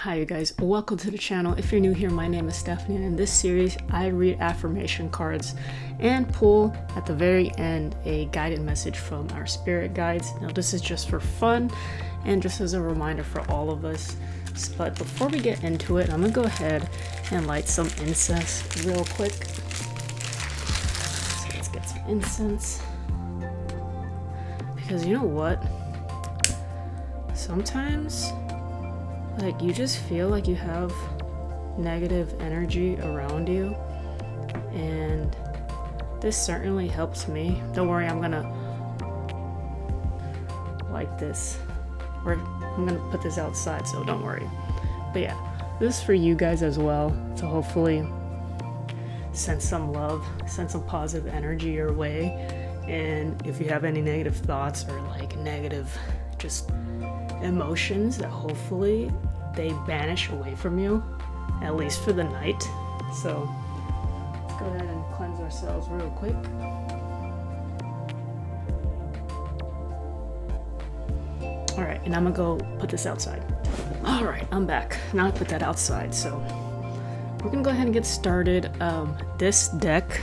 Hi you guys, welcome to the channel. If you're new here, my name is Stephanie, and in this series I read affirmation cards and pull at the very end a guided message from our spirit guides. Now this is just for fun and just as a reminder for all of us. But before we get into it, I'm gonna go ahead and light some incense real quick. So let's get some incense. Because you know what? Sometimes like you just feel like you have negative energy around you, and this certainly helps me. Don't worry, I'm gonna like this, or I'm gonna put this outside, so don't worry. But yeah, this is for you guys as well, to hopefully send some love, send some positive energy your way. And if you have any negative thoughts or like negative just emotions, that hopefully they banish away from you, at least for the night. So let's go ahead and cleanse ourselves real quick. Alright, and I'm gonna go put this outside. Alright, I'm back. Now I put that outside, so we're gonna go ahead and get started. This deck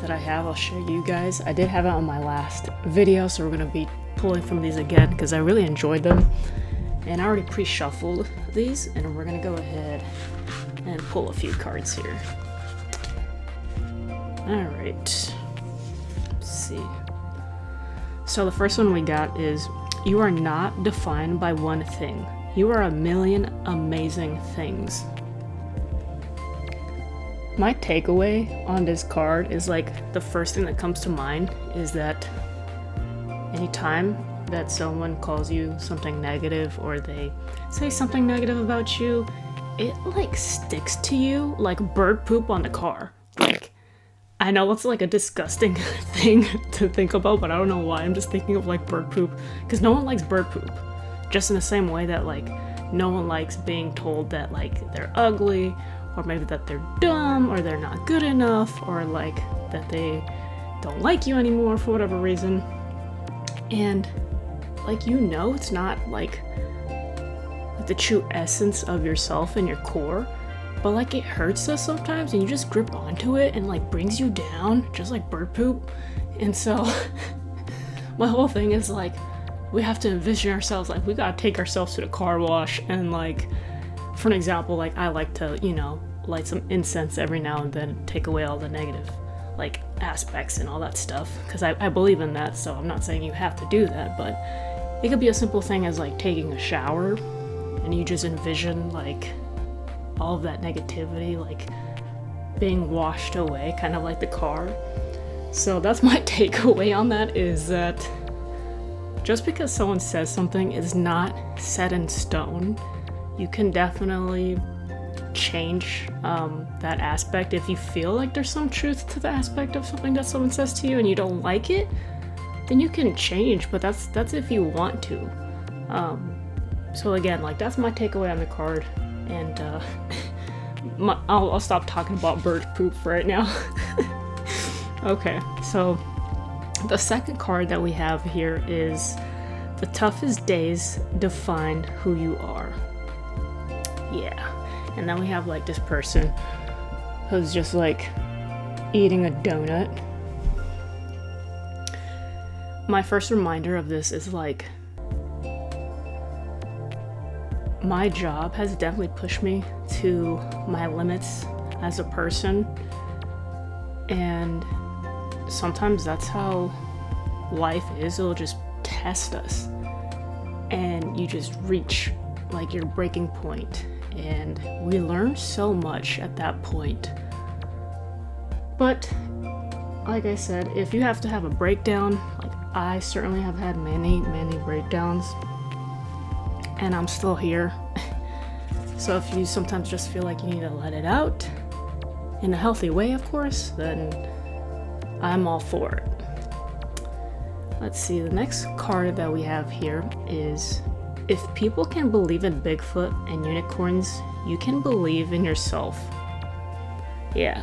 that I have, I'll show you guys. I did have it on my last video, so we're gonna be pulling from these again because I really enjoyed them. And I already pre-shuffled these, and we're gonna go ahead and pull a few cards here. Alright, let's see. So the first one we got is, you are not defined by one thing. You are a million amazing things. My takeaway on this card is like, the first thing that comes to mind is that anytime that someone calls you something negative, or they say something negative about you, it like sticks to you like bird poop on the car. Like, I know it's like a disgusting thing to think about, but I don't know why I'm just thinking of like bird poop, because no one likes bird poop. Just in the same way that like no one likes being told that like they're ugly, or maybe that they're dumb, or they're not good enough, or like that they don't like you anymore for whatever reason. And like, you know, it's not like the true essence of yourself and your core, but like it hurts us sometimes, and you just grip onto it and like brings you down just like bird poop. And so my whole thing is like, we have to envision ourselves like we gotta take ourselves to the car wash, and like, for an example, like I like to, you know, light some incense every now and then, take away all the negative like aspects and all that stuff, because I believe in that. So I'm not saying you have to do that, but it could be a simple thing as like taking a shower, and you just envision like all of that negativity like being washed away, kind of like the car. So that's my takeaway on that, is that just because someone says something is not set in stone. You can definitely change that aspect if you feel like there's some truth to the aspect of something that someone says to you and you don't like it. Then you can change, but that's if you want to. So again, like, that's my takeaway on the card, and I'll stop talking about bird poop right now. Okay, so the second card that we have here is, the toughest days define who you are. Yeah, and then we have like this person who's just like eating a donut. My first reminder of this is like, my job has definitely pushed me to my limits as a person, and sometimes that's how life is. It'll just test us, and you just reach like your breaking point, and we learn so much at that point. But like I said, if you have to have a breakdown, like I certainly have had many breakdowns, and I'm still here. So if you sometimes just feel like you need to let it out, in a healthy way of course, then I'm all for it. Let's see, the next card that we have here is, if people can believe in Bigfoot and unicorns, you can believe in yourself. Yeah.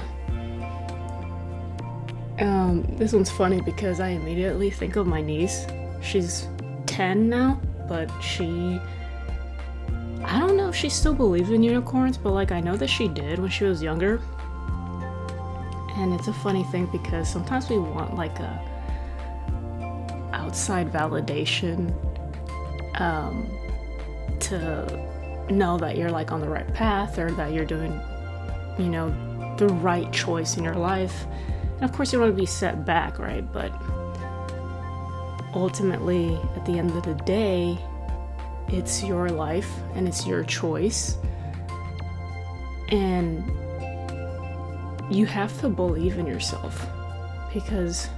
This one's funny because I immediately think of my niece. She's 10 now, but I don't know if she still believes in unicorns, but like I know that she did when she was younger. And it's a funny thing because sometimes we want like a outside validation to know that you're like on the right path, or that you're doing, you know, the right choice in your life. And of course you don't want to be set back, right? But ultimately at the end of the day, it's your life and it's your choice, and you have to believe in yourself, because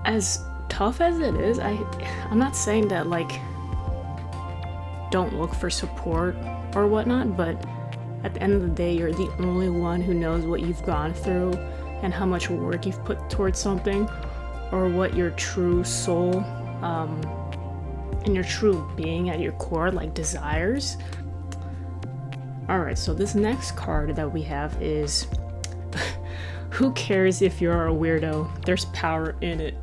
as tough as it is, I'm not saying that like don't look for support or whatnot, but at the end of the day, you're the only one who knows what you've gone through and how much work you've put towards something, or what your true soul and your true being at your core like desires. Alright, so this next card that we have is who cares if you're a weirdo? There's power in it.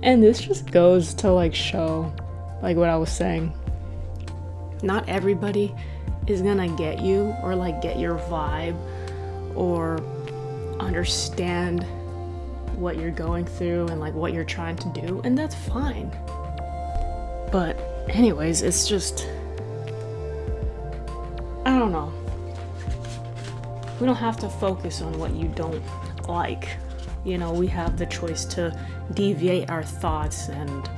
And this just goes to like show like what I was saying. Not everybody is gonna get you, or like get your vibe, or understand what you're going through and like what you're trying to do, and that's fine. But anyways, it's just, I don't know. We don't have to focus on what you don't like. You know, we have the choice to deviate our thoughts and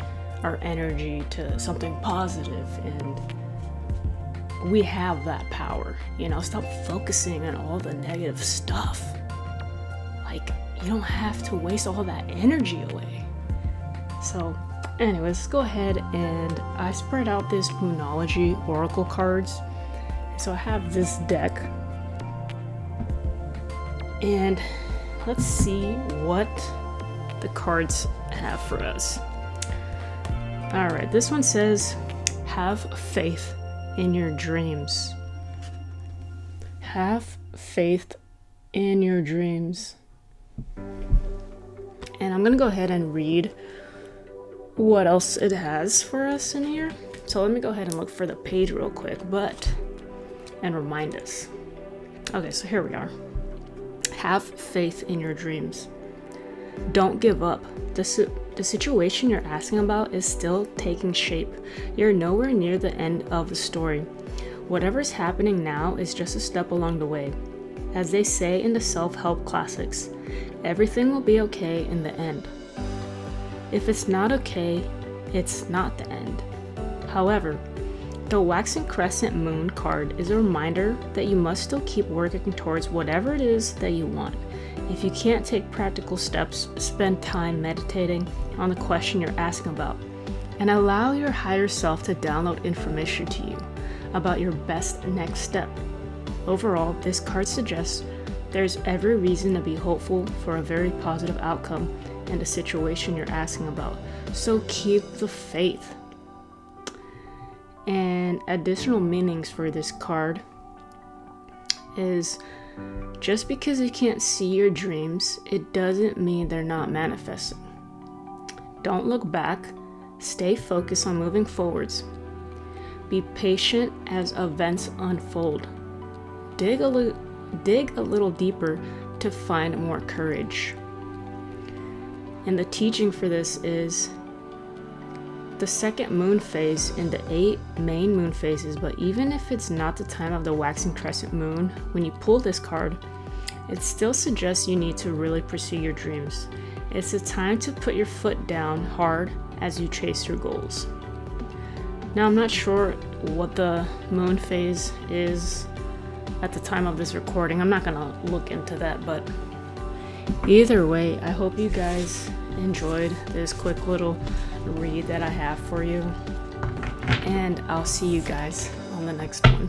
our energy to something positive, and we have that power. You know, stop focusing on all the negative stuff. Like, you don't have to waste all that energy away. So anyways, let's go ahead, and I spread out this Moonology Oracle cards. So I have this deck, and let's see what the cards have for us. Alright, this one says, have faith in your dreams. Have faith in your dreams. And I'm gonna go ahead and read what else it has for us in here. So let me go ahead and look for the page real quick, and remind us. Okay, so here we are. Have faith in your dreams. Don't give up. The situation you're asking about is still taking shape. You're nowhere near the end of the story. Whatever's happening now is just a step along the way. As they say in the self-help classics, everything will be okay in the end. If it's not okay, it's not the end. However, the waxing crescent moon card is a reminder that you must still keep working towards whatever it is that you want. If you can't take practical steps, spend time meditating on the question you're asking about, and allow your higher self to download information to you about your best next step. Overall, this card suggests there's every reason to be hopeful for a very positive outcome in the situation you're asking about. So keep the faith. And additional meanings for this card is, just because you can't see your dreams, it doesn't mean they're not manifesting. Don't look back. Stay focused on moving forwards. Be patient as events unfold. Dig a little deeper to find more courage. And the teaching for this is the second moon phase in the 8 main moon phases, but even if it's not the time of the waxing crescent moon, when you pull this card, it still suggests you need to really pursue your dreams. It's a time to put your foot down hard as you chase your goals. Now, I'm not sure what the moon phase is at the time of this recording. I'm not gonna look into that, but either way, I hope you guys enjoyed this quick little read that I have for you, and I'll see you guys on the next one.